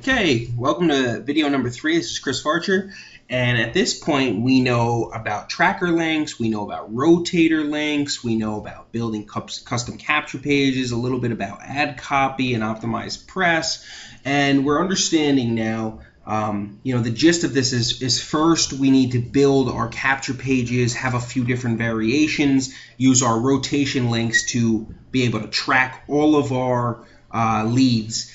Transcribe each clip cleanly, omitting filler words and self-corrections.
Okay, welcome to video number 3. This is Chris Farcher, and at this point we know about tracker links, we know about rotator links, we know about building custom capture pages, a little bit about ad copy and optimized press, and we're understanding now the gist of this is first we need to build our capture pages, have a few different variations, use our rotation links to be able to track all of our leads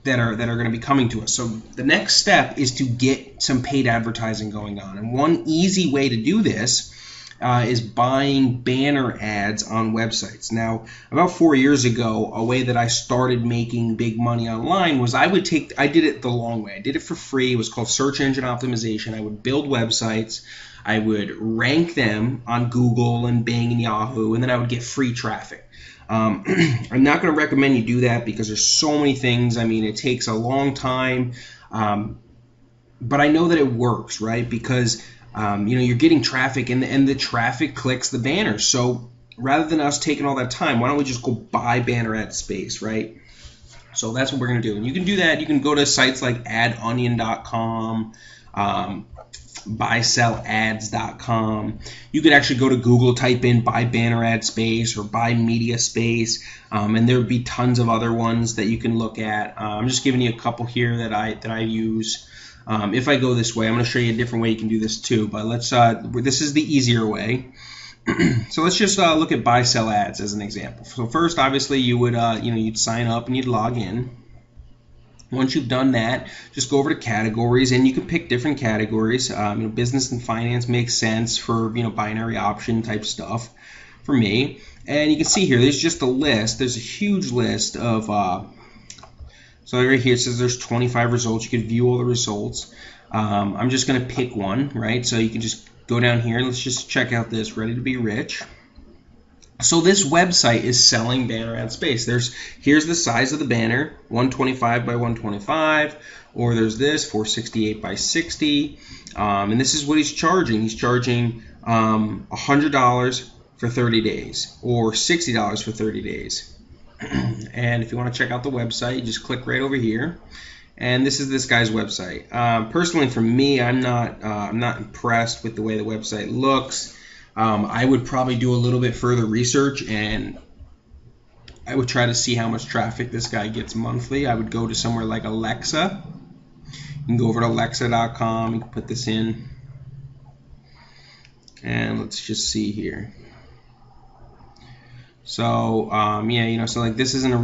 that are going to be coming to us. So the next step is to get some paid advertising going on. And one easy way to do this is buying banner ads on websites. Now, about 4 years ago, a way that I started making big money online was I did it the long way. I did it for free. It was called search engine optimization. I would build websites. I would rank them on Google and Bing and Yahoo, and then I would get free traffic. I'm not going to recommend you do that because there's so many things. I mean, it takes a long time, but I know that it works, right? Because you're getting traffic, and the traffic clicks the banner. So rather than us taking all that time, why don't we just go buy banner ad space, right? So that's what we're going to do. And you can do that. You can go to sites like adonion.com, buysell-ads.com. You could actually go to Google, type in buy banner ad space or buy media space, and there would be tons of other ones that you can look at. I'm just giving you a couple here that I use. If I go this way, I'm going to show you a different way you can do this too, but this is the easier way. So let's just look at buy sell ads as an example. So first, obviously, you would you'd sign up and you'd log in. Once you've done that, just go over to categories, and you can pick different categories. Business and finance makes sense for binary option type stuff for me. And you can see here, there's just a list. There's a huge list of. So right here it says there's 25 results. You can view all the results. I'm just going to pick one, right? So you can just go down here and let's just check out this Ready to Be Rich. So this website is selling banner ad space. Here's the size of the banner, 125 by 125, or there's this 468 by 60, and this is what he's charging. He's charging $100 for 30 days, or $60 for 30 days. And if you want to check out the website, you just click right over here. And this is this guy's website. Personally, for me, I'm not impressed with the way the website looks. I would probably do a little bit further research, and I would try to see how much traffic this guy gets monthly. I would go to somewhere like Alexa. You can go over to alexa.com. You can put this in, and let's just see here. So so like this isn't a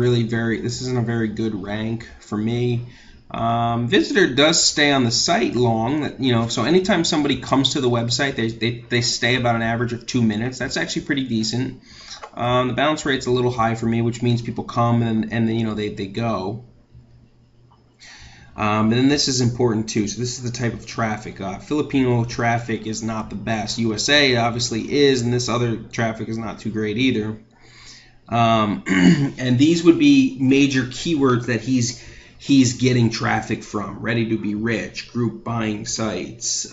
very good rank for me. Visitor does stay on the site long, so anytime somebody comes to the website, they stay about an average of 2 minutes. That's actually pretty decent. The bounce rate's a little high for me, which means people come and they go. And then this is important too. So this is the type of traffic. Filipino traffic is not the best. USA obviously is, and this other traffic is not too great either. And these would be major keywords that he's getting traffic from: Ready to Be Rich, group buying sites,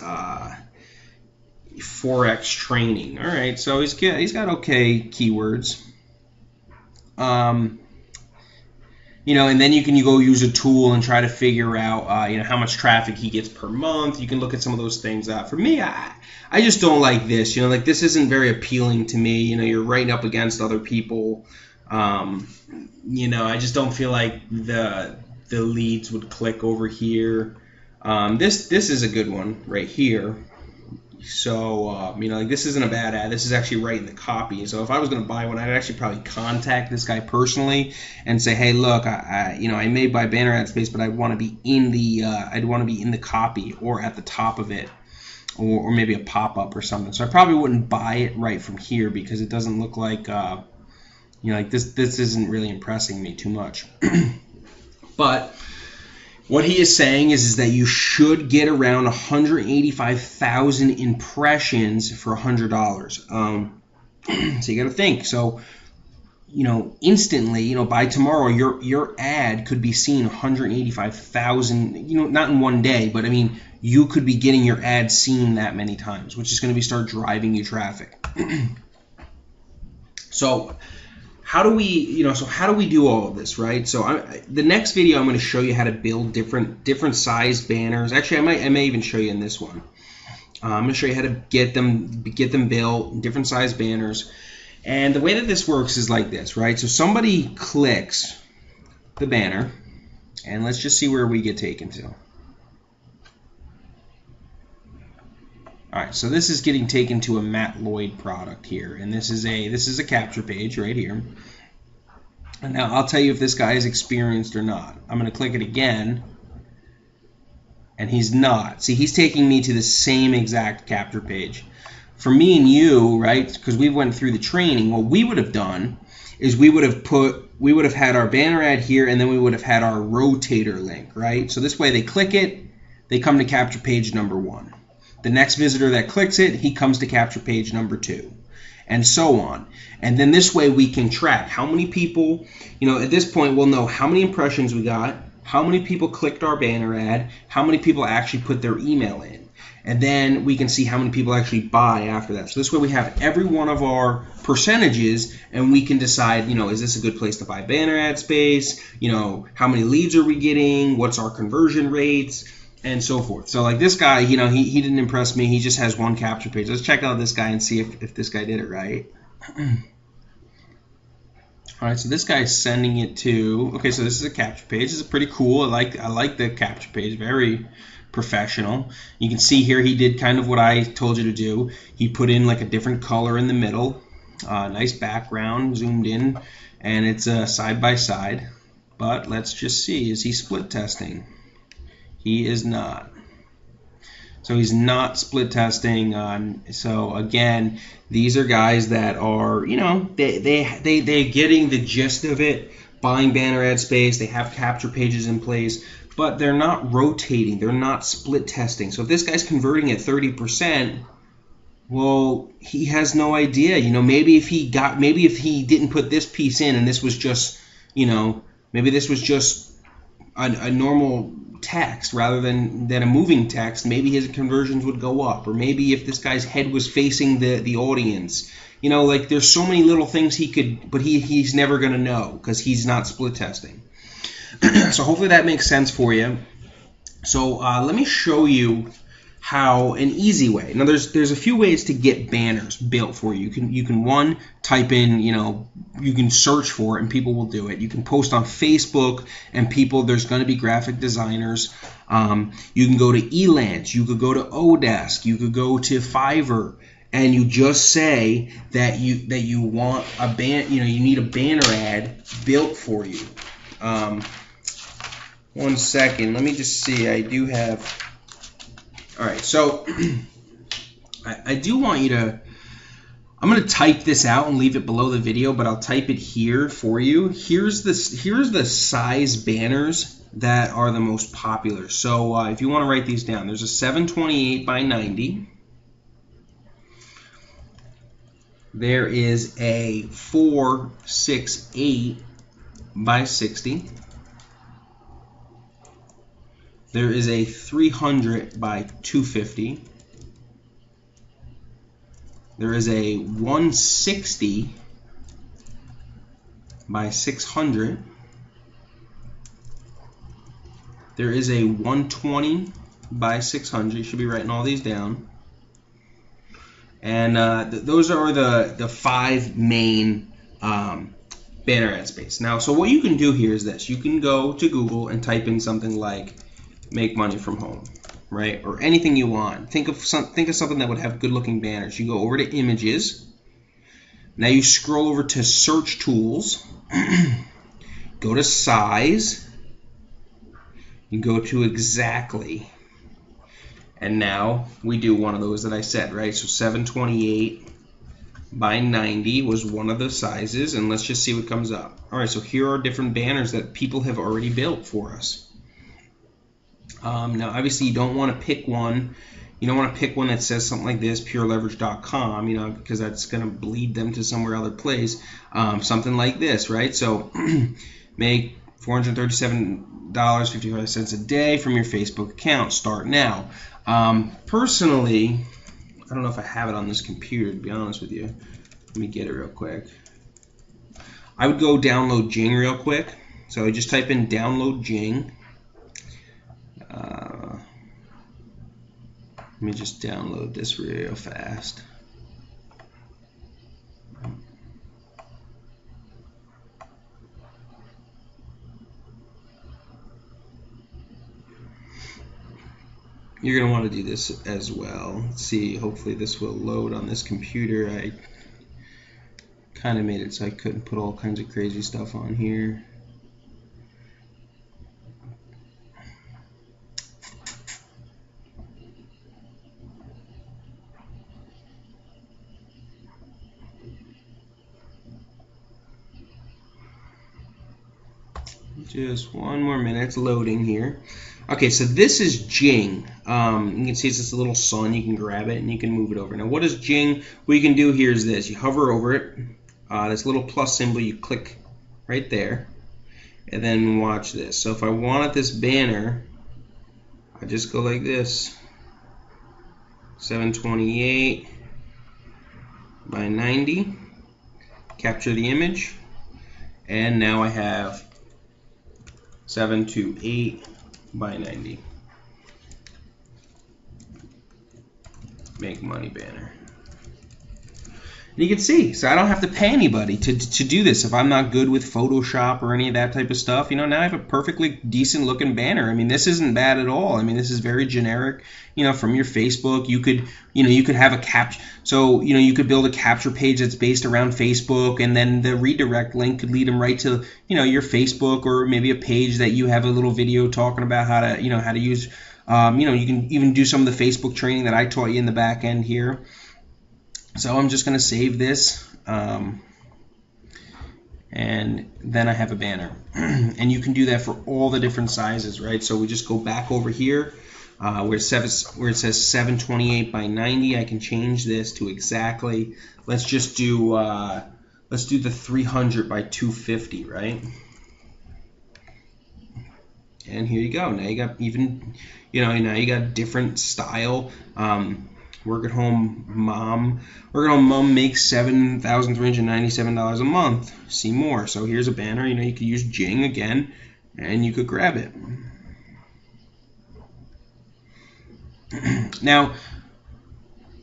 Forex training. All right, so he's got okay keywords. And then you can go use a tool and try to figure out how much traffic he gets per month. You can look at some of those things. For me, I just don't like this. Like this isn't very appealing to me. You're right up against other people. I just don't feel like the leads would click over here. This is a good one right here. So this isn't a bad ad. This is actually right in the copy. So if I was going to buy one, I'd actually probably contact this guy personally and say, hey, look, I may buy banner ad space, but I want to be in the copy or at the top of it, or maybe a pop-up or something. So I probably wouldn't buy it right from here because it doesn't look like like this isn't really impressing me too much. But what he is saying is that you should get around 185,000 impressions for $100. So you got to think. So instantly, by tomorrow, your ad could be seen 185,000. Not in one day, but I mean, you could be getting your ad seen that many times, which is going to start driving you traffic. So how do we, so how do we do all of this, right? So the next video I'm going to show you how to build different sized banners. Actually, I may even show you in this one. I'm going to show you how to get them built, different sized banners. And the way that this works is like this, right? So somebody clicks the banner, and let's just see where we get taken to. All right, so this is getting taken to a Matt Lloyd product here, and this is a capture page right here. And now I'll tell you if this guy is experienced or not. I'm going to click it again, and he's not. See, he's taking me to the same exact capture page. For me and you, right, because we went through the training, what we would have done is we would have had our banner ad here, and then we would have had our rotator link, right? So this way they click it, they come to capture page number 1. The next visitor that clicks it, he comes to capture page number 2, and so on. And then this way we can track how many people, at this point we'll know how many impressions we got, how many people clicked our banner ad, how many people actually put their email in. And then we can see how many people actually buy after that. So this way we have every one of our percentages, and we can decide, is this a good place to buy banner ad space? How many leads are we getting? What's our conversion rates? And so forth. So like this guy, he didn't impress me. He just has one capture page. Let's check out this guy and see if this guy did it right. All right, so this guy's sending it to, okay, so this is a capture page. This is pretty cool. I like the capture page, very professional. You can see here he did kind of what I told you to do. He put in like a different color in the middle, nice background, zoomed in, and it's side by side. But let's just see, is he split testing? He is not. So he's not split testing. So again, these are guys that are, they're getting the gist of it, buying banner ad space. They have capture pages in place, but they're not rotating. They're not split testing. So if this guy's converting at 30%, well, he has no idea. Maybe if he didn't put this piece in, and this was just, maybe this was just a normal text rather than a moving text, maybe his conversions would go up. Or maybe if this guy's head was facing the audience, like there's so many little things he could, but he's never going to know because he's not split testing. So hopefully that makes sense for you. So let me show you how an easy way. Now there's a few ways to get banners built for you. You can one, type in, you can search for it and people will do it. You can post on Facebook and there's going to be graphic designers. You can go to Elance, you could go to Odesk, you could go to Fiverr, and you just say that you want a you need a banner ad built for you. 1 second, let me just see. I do have. All right, so I do want you to, I'm going to type this out and leave it below the video, but I'll type it here for you. Here's the size banners that are the most popular. So if you want to write these down, there's a 728 by 90. There is a 468 by 60. There is a 300 by 250. There is a 160 by 600. There is a 120 by 600. You should be writing all these down. And those are the 5 main banner ad space. Now, so what you can do here is this. You can go to Google and type in something like make money from home, right? Or anything you want. Think of something that would have good looking banners. You go over to images. Now you scroll over to search tools. Go to size. You go to exactly. And now we do one of those that I said, right? So 728 by 90 was one of the sizes, and let's just see what comes up. All right, so here are different banners that people have already built for us. Now, obviously, you don't want to pick one. You don't want to pick one that says something like this, pureleverage.com, because that's going to bleed them to somewhere other place. Something like this, right? So make $437.55 a day from your Facebook account. Start now. Personally, I don't know if I have it on this computer, to be honest with you. Let me get it real quick. I would go download Jing real quick. So I just type in download Jing. Let me just download this real fast. You're going to want to do this as well. Let's see, hopefully this will load on this computer. I kind of made it so I couldn't put all kinds of crazy stuff on here. Just one more minute. It's loading here. Okay, so this is Jing. You can see it's this little sun. You can grab it and you can move it over. Now, what is Jing? What you can do here is this. You hover over it. This little plus symbol, you click right there. And then watch this. So if I wanted this banner, I just go like this. 728 by 90. Capture the image. And now I have 728 by 90. Make money banner. And you can see, so I don't have to pay anybody to do this if I'm not good with Photoshop or any of that type of stuff. You know, now I have a perfectly decent looking banner. I mean, this isn't bad at all. I mean, this is very generic. You know, from your Facebook, you could have a capture. So, you know, you could build a capture page that's based around Facebook, and then the redirect link could lead them right to, you know, your Facebook, or maybe a page that you have a little video talking about how to, how to use. You know, you can even do some of the Facebook training that I taught you in the back end here. So I'm just going to save this, and then I have a banner. And you can do that for all the different sizes, right? So we just go back over here where it says 728 by 90. I can change this to exactly. Let's just do the 300 by 250, right? And here you go. Now you got even, now you got different style. Work at home mom makes $7,397 a month. See more. So here's a banner. You could use Jing again, and you could grab it. Now,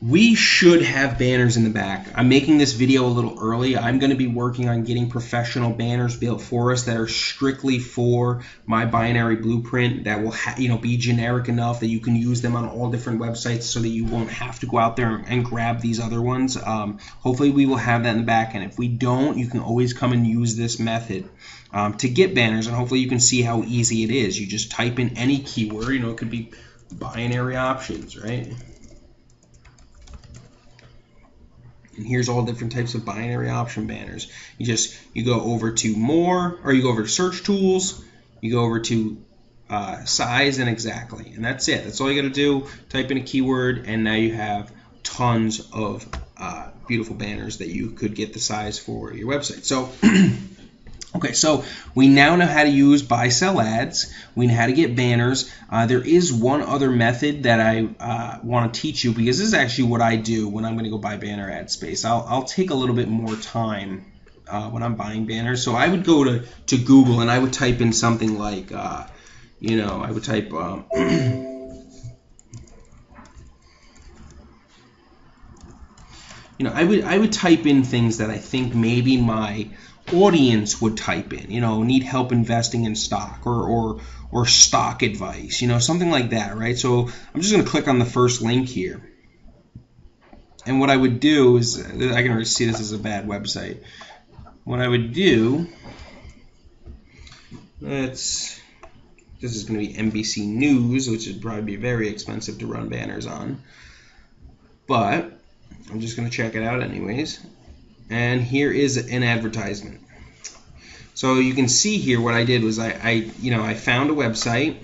we should have banners in the back. I'm making this video a little early. I'm going to be working on getting professional banners built for us that are strictly for my binary blueprint, that will be generic enough that you can use them on all different websites, so that you won't have to go out there and grab these other ones. Hopefully we will have that in the back end. If we don't, you can always come and use this method to get banners, and hopefully you can see how easy it is. You just type in any keyword. It could be binary options, right? And here's all different types of binary option banners. You go over to more, or you go over to search tools, you go over to size and exactly, and that's it. That's all you got to do. Type in a keyword, and now you have tons of beautiful banners that you could get the size for your website. So okay, so we now know how to use buy-sell ads. We know how to get banners. There is one other method that I want to teach you, because this is actually what I do when I'm going to go buy banner ad space. I'll take a little bit more time when I'm buying banners. So I would go to Google, and I would type in something like, I would type I would type in things that I think maybe my audience would type in, need help investing in stock, or stock advice, something like that, right? So I'm just going to click on the first link here, and what I would do is, I can already see this is a bad website. What I would do, this is going to be NBC News, which would probably be very expensive to run banners on, but I'm just going to check it out anyways. And here is an advertisement. So you can see here what I did was I found a website.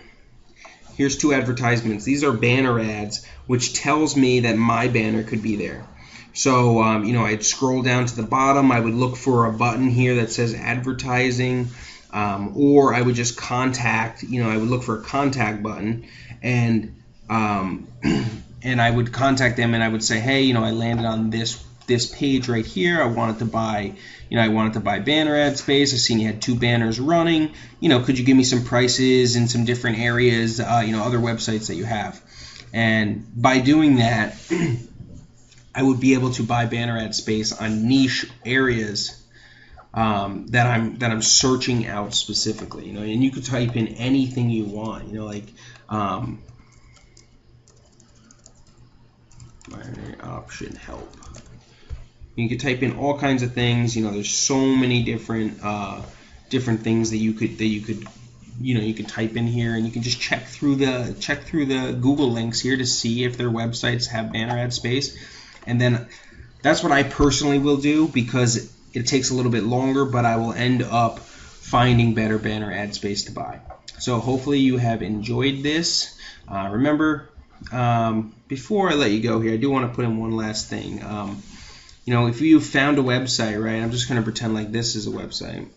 Here's two advertisements. These are banner ads, which tells me that my banner could be there. So I'd scroll down to the bottom. I would look for a button here that says advertising, or I would just contact. I would look for a contact button, and I would contact them, and I would say, hey, I landed on this this page right here. I wanted to buy, I wanted to buy banner ad space. I seen you had 2 banners running. Could you give me some prices in some different areas, other websites that you have? And by doing that, I would be able to buy banner ad space on niche areas that I'm searching out specifically, and you could type in anything you want, like binary option help. You could type in all kinds of things. There's so many different things that you could you can type in here, and you can just check through the Google links here to see if their websites have banner ad space. And then that's what I personally will do, because it takes a little bit longer, but I will end up finding better banner ad space to buy. So hopefully you have enjoyed this. Remember, before I let you go here, I do want to put in one last thing. If you found a website, right, I'm just going to pretend like this is a website.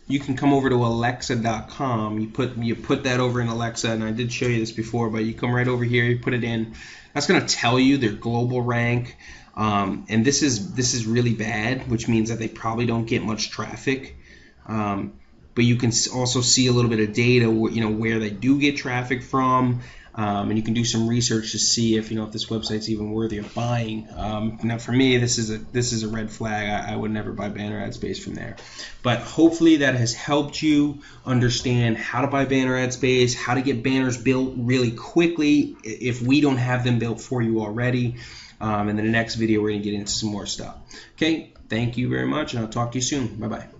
You can come over to alexa.com. You put that over in Alexa, and I did show you this before, but you come right over here, you put it in. That's going to tell you their global rank, and this is really bad, which means that they probably don't get much traffic. But you can also see a little bit of data, where they do get traffic from, and you can do some research to see if if this website's even worthy of buying. Now, for me, this is a red flag. I would never buy banner ad space from there. But hopefully that has helped you understand how to buy banner ad space, how to get banners built really quickly if we don't have them built for you already. And in the next video, we're going to get into some more stuff. Okay, thank you very much, and I'll talk to you soon. Bye-bye.